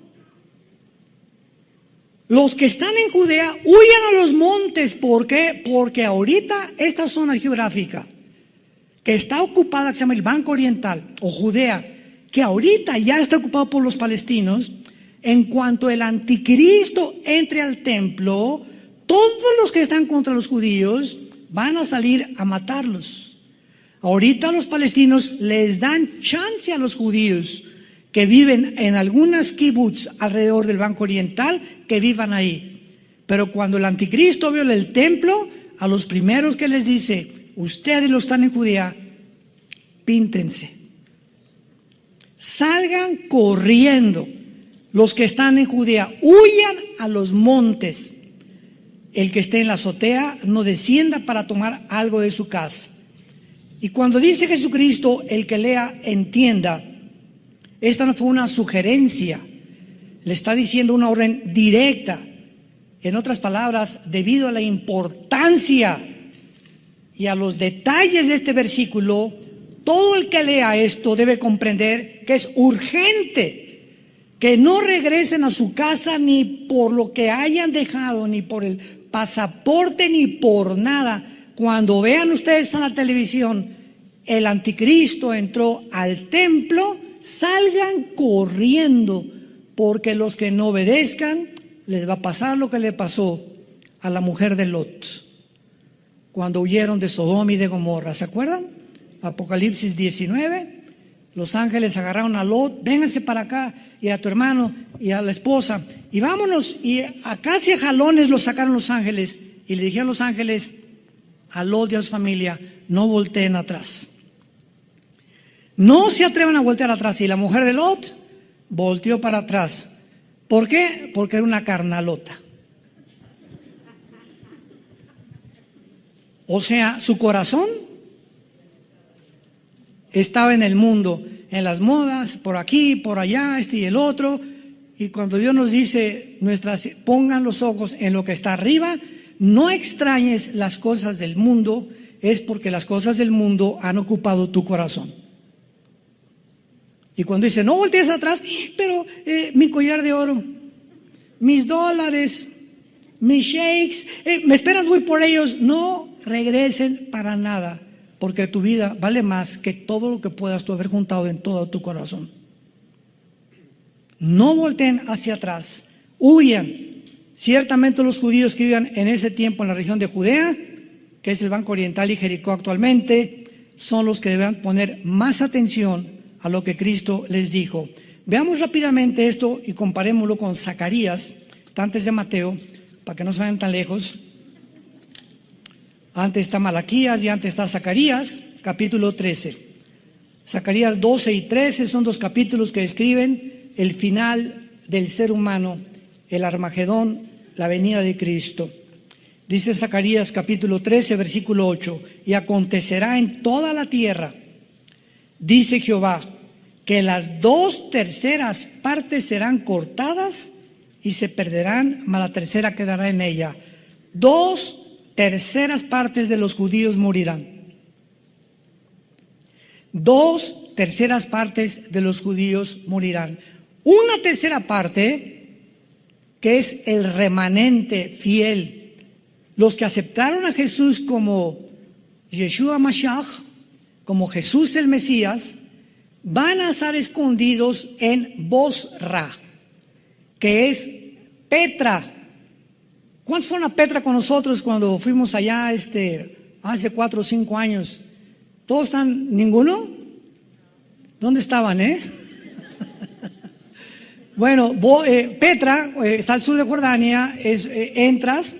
S1: Los que están en Judea huyan a los montes. ¿Por qué? Porque ahorita esta zona geográfica que está ocupada, que se llama el Banco Oriental o Judea, que ahorita ya está ocupado por los palestinos, en cuanto el anticristo entre al templo, todos los que están contra los judíos van a salir a matarlos. Ahorita los palestinos les dan chance a los judíos que viven en algunas kibbutz alrededor del Banco Oriental, que vivan ahí. Pero cuando el anticristo viola el templo, a los primeros que les dice, ustedes los están en Judea, píntense, salgan corriendo. Los que están en Judea, huyan a los montes. El que esté en la azotea no descienda para tomar algo de su casa. Y cuando dice Jesucristo, el que lea entienda, esta no fue una sugerencia, le está diciendo una orden directa. En otras palabras, debido a la importancia y a los detalles de este versículo, todo el que lea esto debe comprender que es urgente que no regresen a su casa ni por lo que hayan dejado, ni por el pasaporte, ni por nada. Cuando vean ustedes en la televisión, el anticristo entró al templo, salgan corriendo, porque los que no obedezcan les va a pasar lo que le pasó a la mujer de Lot cuando huyeron de Sodoma y de Gomorra. ¿Se acuerdan? Apocalipsis 19. Los ángeles agarraron a Lot, vénganse para acá, y a tu hermano y a la esposa, y vámonos. Y a casi a jalones los sacaron los ángeles, y le dijeron los ángeles a Lot y a su familia: no volteen atrás. No se atrevan a voltear atrás. Y la mujer de Lot volteó para atrás. ¿Por qué? Porque era una carnalota. O sea, su corazón estaba en el mundo, en las modas, por aquí, por allá, este y el otro. Y cuando Dios nos dice, pongan los ojos en lo que está arriba, no extrañes las cosas del mundo, es porque las cosas del mundo han ocupado tu corazón. Y cuando dice, no voltees atrás, pero mi collar de oro, mis dólares, mis shakes, me esperas, voy por ellos. No regresen para nada, porque tu vida vale más que todo lo que puedas tú haber juntado en todo tu corazón. No volteen hacia atrás, huyan. Ciertamente los judíos que vivían en ese tiempo en la región de Judea, que es el Banco Oriental y Jericó actualmente, son los que deberán poner más atención a lo que Cristo les dijo. Veamos rápidamente esto y comparémoslo con Zacarías, está antes de Mateo, para que no se vayan tan lejos. Antes está Malaquías y antes está Zacarías, capítulo 13. Zacarías 12 y 13 son dos capítulos que describen el final del ser humano, el Armagedón, la venida de Cristo. Dice Zacarías capítulo 13, versículo 8: y acontecerá en toda la tierra, dice Jehová, que las 2/3 partes serán cortadas y se perderán, mas la tercera quedará en ella. 2/3 partes de los judíos morirán. 2/3 partes de los judíos morirán. 1/3 parte, que es el remanente fiel, los que aceptaron a Jesús como Yeshua Mashiach, como Jesús el Mesías, van a estar escondidos en Bosra, que es Petra. ¿Cuántos fueron a Petra con nosotros cuando fuimos allá hace 4 o 5 años? ¿Todos están? ¿Ninguno? ¿Dónde estaban, Bueno, Petra está al sur de Jordania, entras,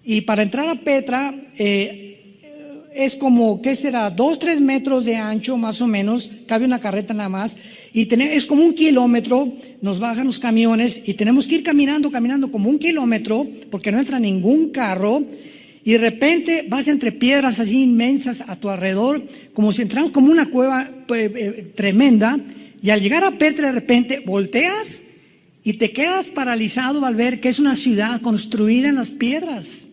S1: y para entrar a Petra es como, ¿qué será? 2-3 metros de ancho más o menos, cabe una carreta nada más, y es como 1 kilómetro, nos bajan los camiones y tenemos que ir caminando como 1 kilómetro, porque no entra ningún carro, y de repente vas entre piedras así inmensas a tu alrededor, como si entramos como una cueva tremenda, y al llegar a Petra de repente volteas y te quedas paralizado al ver que es una ciudad construida en las piedras.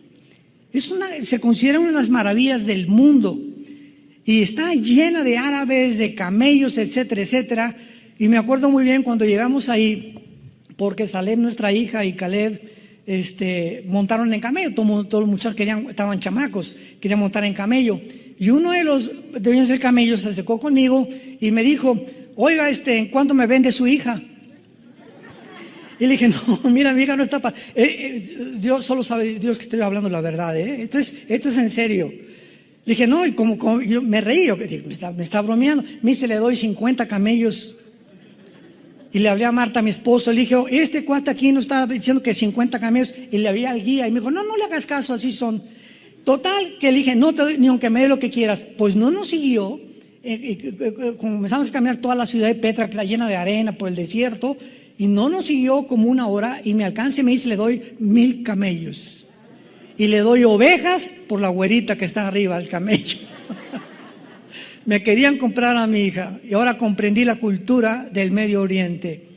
S1: Se considera una de las maravillas del mundo y está llena de árabes, de camellos, etcétera, etcétera. Y me acuerdo muy bien cuando llegamos ahí, porque Salem, nuestra hija, y Caleb montaron en camello. Todos los muchachos estaban chamacos, querían montar en camello. Y uno de los dueños del camello se acercó conmigo y me dijo: oiga, ¿en cuánto me vende su hija? Y le dije: no, mira, mi hija no está para... Dios solo sabe, Dios, que estoy hablando la verdad, esto es en serio. Le dije: no, y como yo me reí, me está bromeando. Me dice: le doy 50 camellos. Y le hablé a Marta, mi esposo, le dije: este cuate aquí no está diciendo que 50 camellos. Y le hablé al guía y me dijo: no le hagas caso, así son. Total, que le dije: no te doy ni aunque me dé lo que quieras. Pues no nos siguió. Comenzamos a caminar toda la ciudad de Petra, que está llena de arena por el desierto, y no nos siguió como 1 hora, y me alcanza y me dice: le doy 1000 camellos y le doy ovejas por la güerita que está arriba del camello. Me querían comprar a mi hija y ahora comprendí la cultura del Medio Oriente.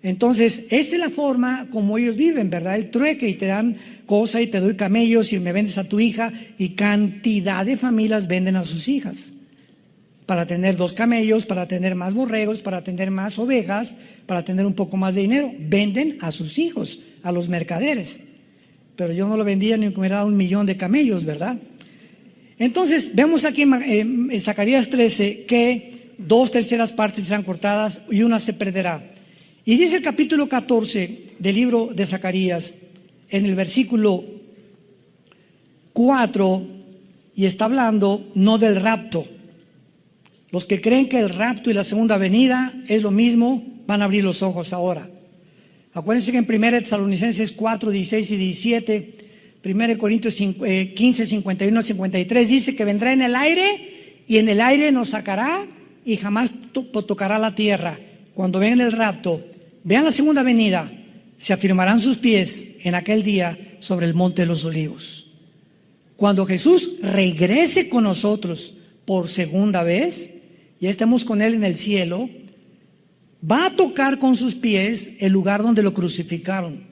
S1: Entonces, esa es la forma como ellos viven, ¿verdad? El trueque, y te dan cosa y te doy camellos y me vendes a tu hija, y cantidad de familias venden a sus hijas para tener 2 camellos, para tener más borregos, para tener más ovejas, para tener un poco más de dinero. Venden a sus hijos, a los mercaderes. Pero yo no lo vendía ni que me hubiera dado 1 millón de camellos, ¿verdad? Entonces, vemos aquí en Zacarías 13 que 2/3 partes serán cortadas y 1 se perderá. Y dice el capítulo 14 del libro de Zacarías, en el versículo 4, y está hablando no del rapto, Los que creen que el rapto y la segunda venida es lo mismo, van a abrir los ojos ahora. Acuérdense que en 1 Tesalonicenses 4, 16 y 17, 1 Corintios 15, 51 a 53, dice que vendrá en el aire y en el aire nos sacará y jamás tocará la tierra. Cuando vean el rapto, vean la segunda venida, se afirmarán sus pies en aquel día sobre el monte de los olivos. Cuando Jesús regrese con nosotros por segunda vez, ya estemos con Él en el cielo, va a tocar con sus pies el lugar donde lo crucificaron.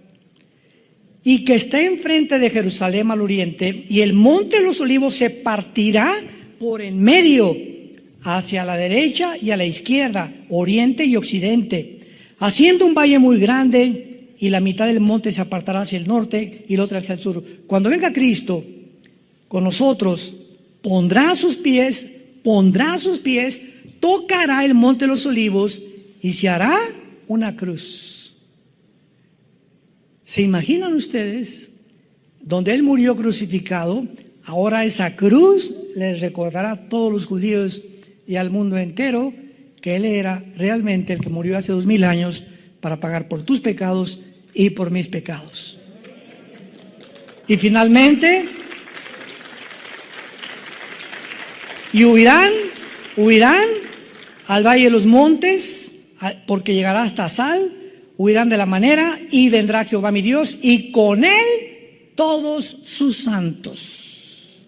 S1: Y que está enfrente de Jerusalén al oriente, y el monte de los olivos se partirá por en medio, hacia la derecha y a la izquierda, oriente y occidente, haciendo un valle muy grande, y la mitad del monte se apartará hacia el norte y la otra hacia el sur. Cuando venga Cristo con nosotros, pondrá sus pies, tocará el monte de los olivos y se hará una cruz. ¿Se imaginan ustedes? Donde Él murió crucificado, ahora esa cruz les recordará a todos los judíos y al mundo entero que Él era realmente el que murió hace 2000 años para pagar por tus pecados y por mis pecados. Y finalmente, y huirán al valle de los montes, porque llegará hasta Sal, huirán de la manera, y vendrá Jehová mi Dios, y con Él todos sus santos.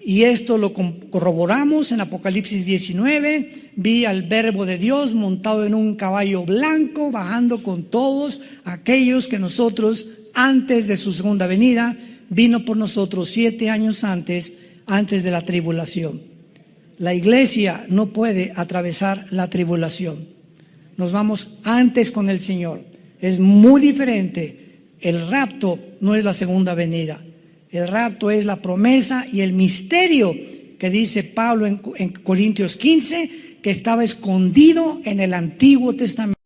S1: Y esto lo corroboramos en Apocalipsis 19, vi al Verbo de Dios montado en un caballo blanco, bajando con todos aquellos que nosotros, antes de su segunda venida, vino por nosotros 7 años antes de la tribulación. La iglesia no puede atravesar la tribulación. Nos vamos antes con el Señor. Es muy diferente. El rapto no es la segunda venida. El rapto es la promesa y el misterio que dice Pablo en Corintios 15, que estaba escondido en el Antiguo Testamento.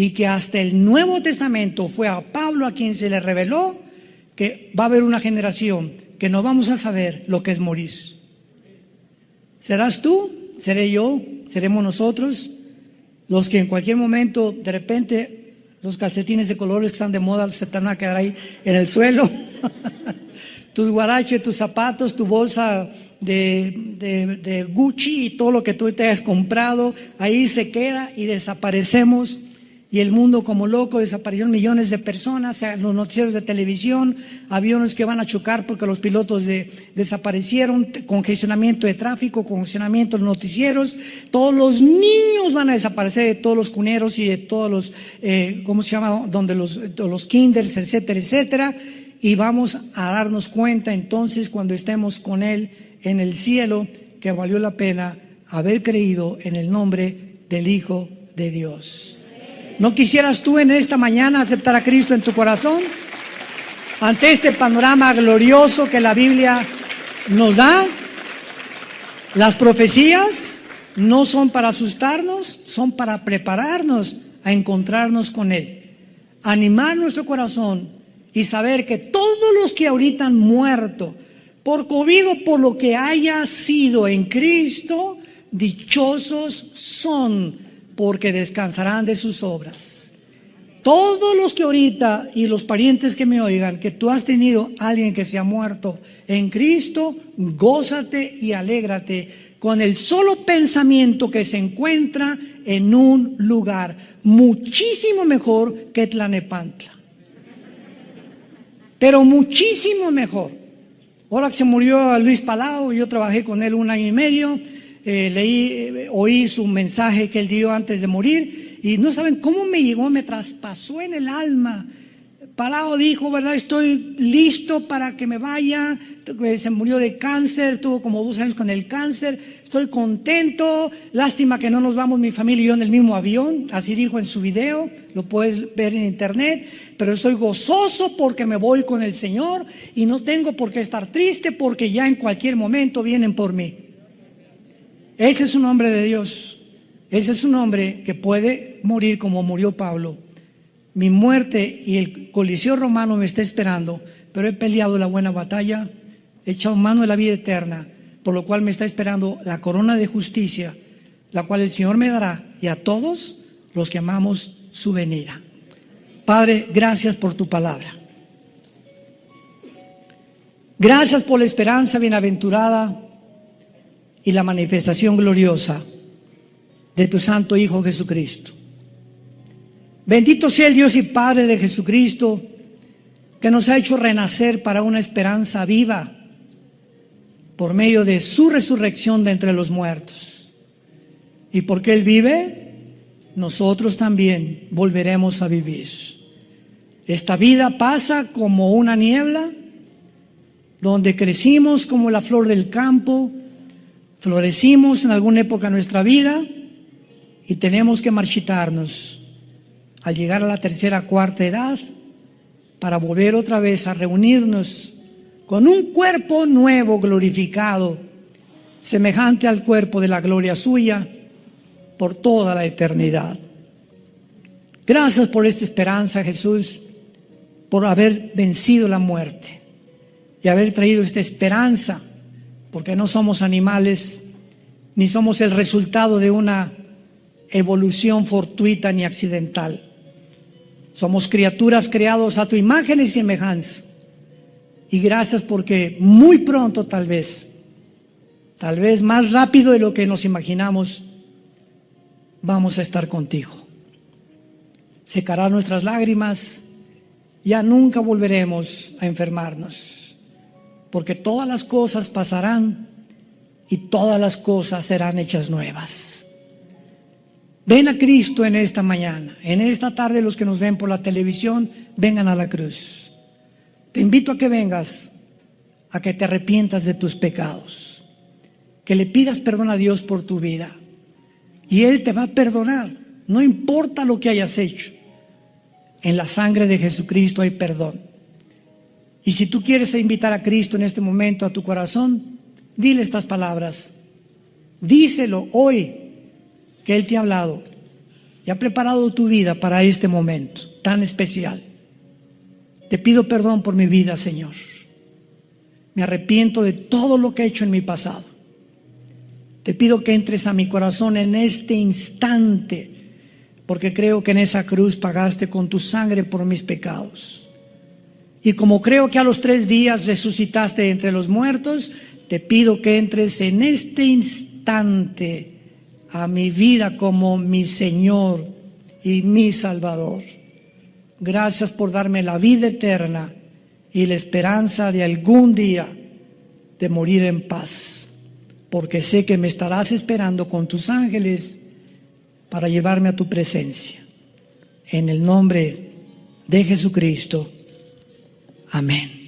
S1: y que hasta el Nuevo Testamento fue a Pablo a quien se le reveló que va a haber una generación que no vamos a saber lo que es morir. ¿Serás tú? ¿Seré yo? ¿Seremos nosotros? Los que en cualquier momento, de repente, los calcetines de colores que están de moda se te van a quedar ahí en el suelo. Tus guaraches, tus zapatos, tu bolsa de Gucci y todo lo que tú te hayas comprado, ahí se queda y desaparecemos. Y el mundo como loco, desaparecieron millones de personas, los noticieros de televisión, aviones que van a chocar porque los pilotos desaparecieron, congestionamiento de tráfico, congestionamiento de noticieros, todos los niños van a desaparecer de todos los cuneros y de todos los, ¿cómo se llama? Donde los kinders, etcétera, etcétera. Y vamos a darnos cuenta entonces cuando estemos con Él en el cielo que valió la pena haber creído en el nombre del Hijo de Dios. ¿No quisieras tú en esta mañana aceptar a Cristo en tu corazón? Ante este panorama glorioso que la Biblia nos da, las profecías no son para asustarnos, son para prepararnos a encontrarnos con Él. Animar nuestro corazón y saber que todos los que ahorita han muerto por COVID o por lo que haya sido en Cristo, dichosos son, porque descansarán de sus obras. Todos los que ahorita y los parientes que me oigan, que tú has tenido alguien que se ha muerto en Cristo, gózate y alégrate con el solo pensamiento que se encuentra en un lugar muchísimo mejor que Tlalnepantla. Pero muchísimo mejor. Ahora que se murió Luis Palau, yo trabajé con él 1 año y medio. Oí su mensaje que él dio antes de morir y no saben cómo me llegó, me traspasó en el alma. Palau dijo, ¿verdad? Estoy listo para que me vaya. Se murió de cáncer, tuvo como 2 años con el cáncer. Estoy contento, lástima que no nos vamos mi familia y yo en el mismo avión. Así dijo en su video, lo puedes ver en internet. Pero estoy gozoso porque me voy con el Señor y no tengo por qué estar triste porque ya en cualquier momento vienen por mí. Ese es un hombre de Dios. Ese es un hombre que puede morir como murió Pablo. Mi muerte y el coliseo romano me está esperando, pero he peleado la buena batalla, he echado mano de la vida eterna, por lo cual me está esperando la corona de justicia, la cual el Señor me dará y a todos los que amamos su venida. Padre, gracias por tu palabra. Gracias por la esperanza bienaventurada y la manifestación gloriosa de tu Santo Hijo Jesucristo. Bendito sea el Dios y Padre de Jesucristo, que nos ha hecho renacer para una esperanza viva por medio de su resurrección de entre los muertos. Y porque Él vive, nosotros también volveremos a vivir. Esta vida pasa como una niebla, donde crecimos como la flor del campo, florecimos en alguna época de nuestra vida y tenemos que marchitarnos al llegar a la 3ª, 4ª edad para volver otra vez a reunirnos con un cuerpo nuevo, glorificado, semejante al cuerpo de la gloria suya por toda la eternidad. Gracias por esta esperanza, Jesús, por haber vencido la muerte y haber traído esta esperanza, porque no somos animales, ni somos el resultado de una evolución fortuita ni accidental. Somos criaturas creadas a tu imagen y semejanza. Y gracias porque muy pronto tal vez más rápido de lo que nos imaginamos, vamos a estar contigo. Secará nuestras lágrimas, ya nunca volveremos a enfermarnos. Porque todas las cosas pasarán y todas las cosas serán hechas nuevas. Ven a Cristo en esta mañana, en esta tarde. Los que nos ven por la televisión, vengan a la cruz. Te invito a que vengas, a que te arrepientas de tus pecados, que le pidas perdón a Dios por tu vida y Él te va a perdonar, no importa lo que hayas hecho. En la sangre de Jesucristo hay perdón. Y si tú quieres invitar a Cristo en este momento a tu corazón, dile estas palabras. Díselo hoy que Él te ha hablado. y ha preparado tu vida para este momento tan especial. Te pido perdón por mi vida, Señor. Me arrepiento de todo lo que he hecho en mi pasado. Te pido que entres a mi corazón en este instante, porque creo que en esa cruz pagaste con tu sangre por mis pecados. Y como creo que a los 3 días resucitaste entre los muertos, te pido que entres en este instante a mi vida como mi Señor y mi Salvador. Gracias por darme la vida eterna y la esperanza de algún día de morir en paz, porque sé que me estarás esperando con tus ángeles para llevarme a tu presencia. En el nombre de Jesucristo. Amén.